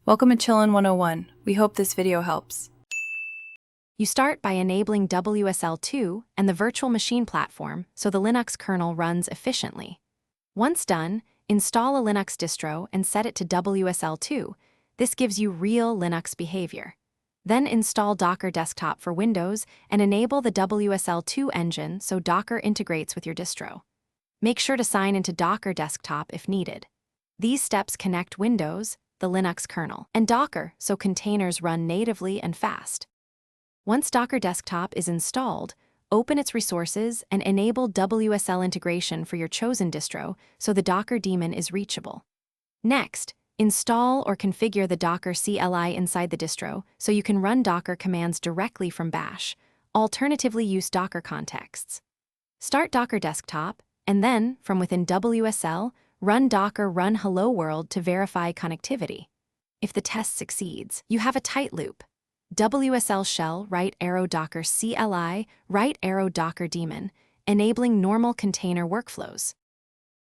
Welcome to Chillin' 101. We hope this video helps. You start by enabling WSL2 and the virtual machine platform so the Linux kernel runs efficiently. Once done, install a Linux distro and set it to WSL2. This gives you real Linux behavior. Then install Docker Desktop for Windows and enable the WSL2 engine so Docker integrates with your distro. Make sure to sign into Docker Desktop if needed. These steps connect Windows, the Linux kernel, and Docker so containers run natively and fast. Once Docker Desktop is installed, open its resources and enable WSL integration for your chosen distro so the Docker daemon is reachable. Next, install or configure the Docker CLI inside the distro so you can run Docker commands directly from Bash. Alternatively, use Docker contexts. Start Docker Desktop, and then, from within WSL, run Docker run hello world to verify connectivity. If the test succeeds, you have a tight loop. WSL shell right arrow Docker CLI right arrow Docker daemon, enabling normal container workflows.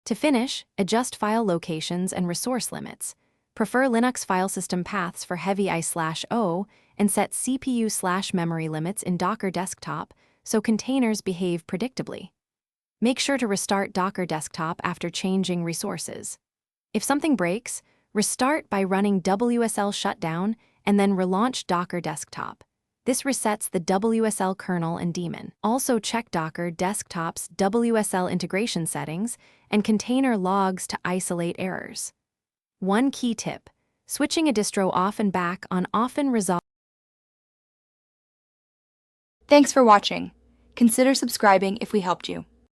To finish, adjust file locations and resource limits. Prefer Linux file system paths for heavy I/O and set CPU/memory limits in Docker Desktop so containers behave predictably. Make sure to restart Docker Desktop after changing resources. If something breaks, restart by running WSL shutdown and then relaunch Docker Desktop. This resets the WSL kernel and daemon. Also check Docker Desktop's WSL integration settings and container logs to isolate errors. One key tip: switching a distro off and back on often resolves. Thanks for watching. Consider subscribing if we helped you.